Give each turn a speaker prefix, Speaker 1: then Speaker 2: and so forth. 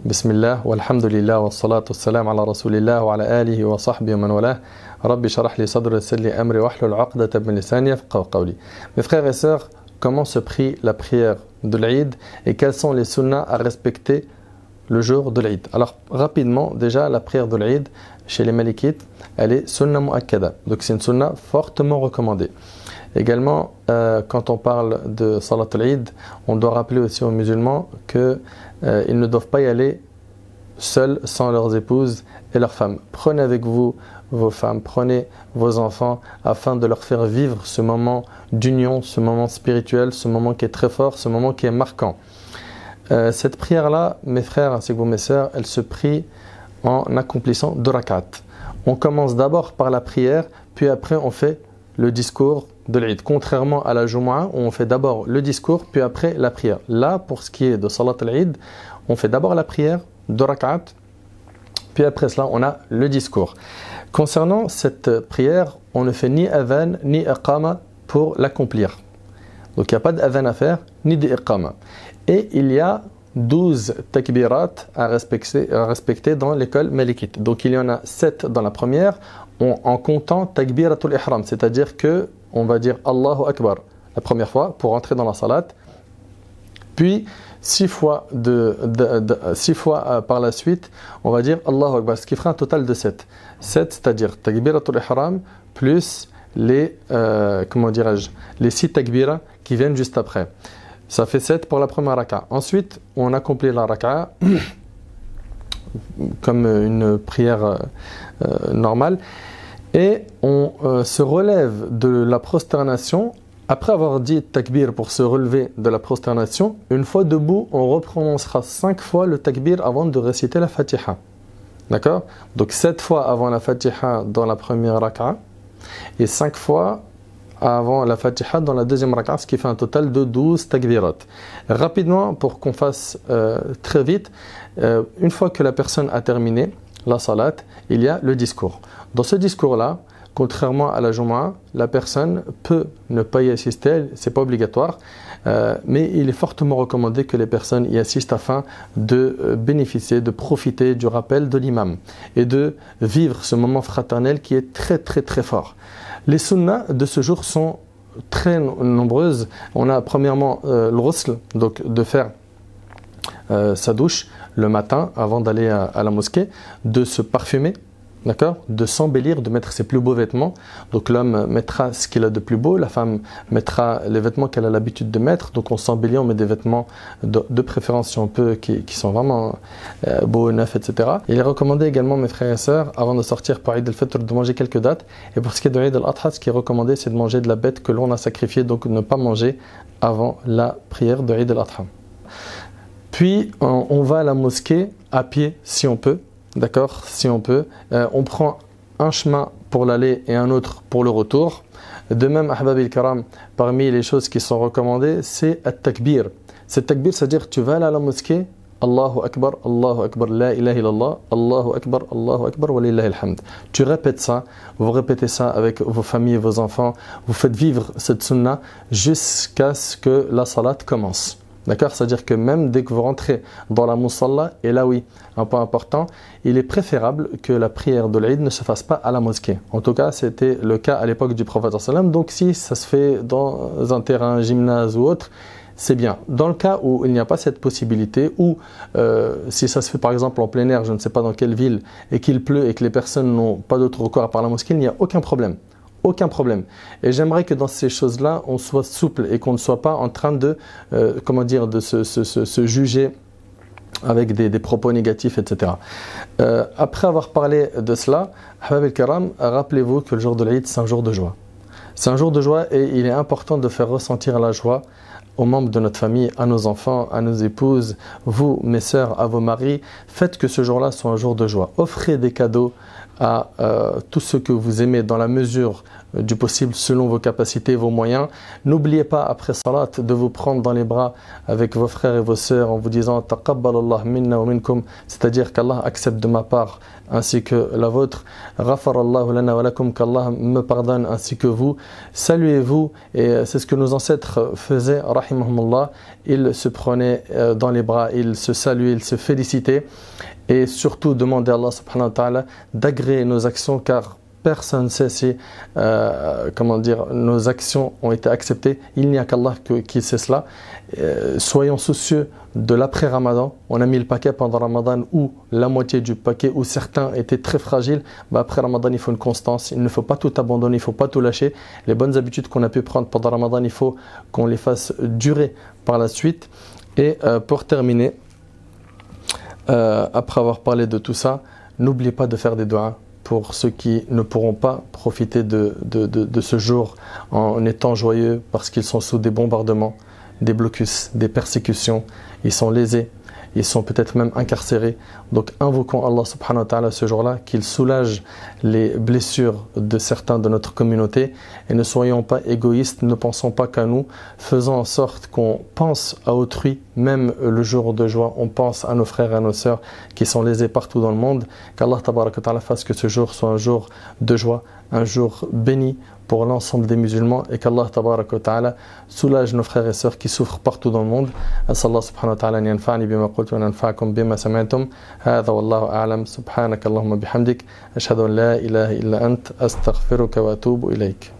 Speaker 1: Bismillah, walhamdulillah, wa salatu wassalam ala rasulillah wa ala alihi wa sahbihi wa man walah. Rabbi sharah li sadri wa yassir li amri wahlul 'uqdatan min lisani yafqahu qawli. Mes frères et sœurs, comment se prie la prière de l'Eid et quels sont les sunnahs à respecter le jour de l'Eid? Alors rapidement, déjà la prière de l'Eid chez les Malikites, elle est sunnah mu'akkada. Donc c'est une sunnah fortement recommandée. Également, quand on parle de Salat al-Eid, on doit rappeler aussi aux musulmans qu'ils ne doivent pas y aller seuls, sans leurs épouses et leurs femmes. Prenez avec vous vos femmes, prenez vos enfants, afin de leur faire vivre ce moment d'union, ce moment spirituel, ce moment qui est très fort, ce moment qui est marquant. Cette prière-là, mes frères ainsi que vous, mes sœurs, elle se prie en accomplissant 2 rak'at. On commence d'abord par la prière, puis après on fait le discours de l'Eid. Contrairement à la Jumu'ah, où on fait d'abord le discours, puis après la prière. Là, pour ce qui est de Salat al-Eid, on fait d'abord la prière, 2 rak'at, puis après cela, on a le discours. Concernant cette prière, on ne fait ni adhan, ni iqama pour l'accomplir. Donc il n'y a pas d'adhan à faire, ni d'iqama. Et il y a 12 takbirat à respecter dans l'école malikite. Donc il y en a 7 dans la première, en comptant takbiratul ihram, c'est-à-dire que on va dire Allahu Akbar la première fois pour entrer dans la salat, puis 6 fois par la suite, on va dire Allahu Akbar, ce qui fera un total de 7. 7, c'est-à-dire takbiratul ihram plus les 6 takbirats qui viennent juste après. Ça fait 7 pour la première raka'a. Ensuite, on accomplit la raka'a comme une prière normale. Et on se relève de la prosternation. Après avoir dit takbir pour se relever de la prosternation, une fois debout, on reprononcera 5 fois le takbir avant de réciter la Fatiha. D'accord? Donc 7 fois avant la Fatiha dans la première raka'a et 5 fois avant la Fatiha dans la deuxième raka'a, ce qui fait un total de 12 takbirat. Rapidement, pour qu'on fasse très vite, une fois que la personne a terminé la salat, il y a le discours. Dans ce discours-là, contrairement à la Jumu'ah, la personne peut ne pas y assister, c'est pas obligatoire, mais il est fortement recommandé que les personnes y assistent afin de bénéficier, de profiter du rappel de l'imam et de vivre ce moment fraternel qui est très très très fort. Les sunnahs de ce jour sont très nombreuses. On a premièrement le ghusl, donc de faire sa douche le matin avant d'aller à la mosquée, de se parfumer, d'accord, de s'embellir, de mettre ses plus beaux vêtements. Donc l'homme mettra ce qu'il a de plus beau, la femme mettra les vêtements qu'elle a l'habitude de mettre. Donc on s'embellit, on met des vêtements de préférence si on peut, qui sont vraiment beaux, neufs, etc. Il est recommandé également, mes frères et sœurs, avant de sortir pour Eid al-Fitr, de manger quelques dates. Et pour ce qui est de Eid al-Adha, ce qui est recommandé, c'est de manger de la bête que l'on a sacrifiée, donc ne pas manger avant la prière de Eid al-Adha. Puis on va à la mosquée à pied si on peut, d'accord, si on peut. On prend un chemin pour l'aller et un autre pour le retour. De même, ahbab al-karam, parmi les choses qui sont recommandées, c'est at-takbir. C'est takbir, c'est-à-dire tu vas aller à la mosquée, Allahu Akbar, la ilaha illallah, Allahu Akbar, wa lillahi alhamd. Tu répètes ça, vous répétez ça avec vos familles et vos enfants, vous faites vivre cette sunnah jusqu'à ce que la salat commence. D'accord? C'est-à-dire que même dès que vous rentrez dans la musalla, et là oui, un point important, il est préférable que la prière de l'Eid ne se fasse pas à la mosquée. En tout cas, c'était le cas à l'époque du prophète sallam. Donc si ça se fait dans un terrain, un gymnase ou autre, c'est bien. Dans le cas où il n'y a pas cette possibilité, ou si ça se fait par exemple en plein air, je ne sais pas dans quelle ville, et qu'il pleut et que les personnes n'ont pas d'autre recours à part la mosquée, il n'y a aucun problème. Aucun problème. Et j'aimerais que dans ces choses-là, on soit souple et qu'on ne soit pas en train de, de se juger avec des propos négatifs, etc. Après avoir parlé de cela, Ahbab al-Karam, rappelez-vous que le jour de l'Eid, c'est un jour de joie. C'est un jour de joie et il est important de faire ressentir la joie aux membres de notre famille, à nos enfants, à nos épouses, vous, mes sœurs, à vos maris. Faites que ce jour-là soit un jour de joie. Offrez des cadeaux à tous ceux que vous aimez dans la mesure du possible selon vos capacités, vos moyens. N'oubliez pas après salat de vous prendre dans les bras avec vos frères et vos sœurs en vous disant taqabbalallah minna wa minkum, c'est-à-dire qu'Allah accepte de ma part ainsi que la vôtre. Ghafarallahu lana wa lakum, qu'Allah me pardonne ainsi que vous. Saluez-vous, et c'est ce que nos ancêtres faisaient, rahimahumullah. Ils se prenaient dans les bras, ils se saluaient, ils se félicitaient, et surtout demander à Allah subhanahu wa ta'ala d'agréer nos actions, car personne ne sait si nos actions ont été acceptées. Il n'y a qu'Allah qui sait cela. Soyons soucieux de l'après-Ramadan. On a mis le paquet pendant Ramadan, ou la moitié du paquet, où certains étaient très fragiles. Après Ramadan, il faut une constance. Il ne faut pas tout abandonner, il ne faut pas tout lâcher. Les bonnes habitudes qu'on a pu prendre pendant Ramadan, il faut qu'on les fasse durer par la suite. Et pour terminer, après avoir parlé de tout ça, n'oubliez pas de faire des du'as pour ceux qui ne pourront pas profiter de ce jour en étant joyeux, parce qu'ils sont sous des bombardements, des blocus, des persécutions, ils sont lésés, ils sont peut-être même incarcérés. Donc invoquons Allah subhanahu wa ta'ala ce jour-là, qu'il soulage les blessures de certains de notre communauté, et ne soyons pas égoïstes, ne pensons pas qu'à nous, faisons en sorte qu'on pense à autrui, même le jour de joie, on pense à nos frères et à nos sœurs qui sont lésés partout dans le monde. Qu'Allah tabaraka wa ta'ala fasse que ce jour soit un jour de joie, un jour béni pour l'ensemble des musulmans, et qu'Allah tabaraka wa ta'ala soulage nos frères et sœurs qui souffrent partout dans le monde. As'Allah subhanahu wa ta'ala an yanfa'ani bima qultu wa yanfa'akum bima sami'tum. Hadha wallahu a'lam. Subhanaka Allahumma bihamdik, ashhadu an la ilaha illa ant, astaghfiruka wa atubu ilayk.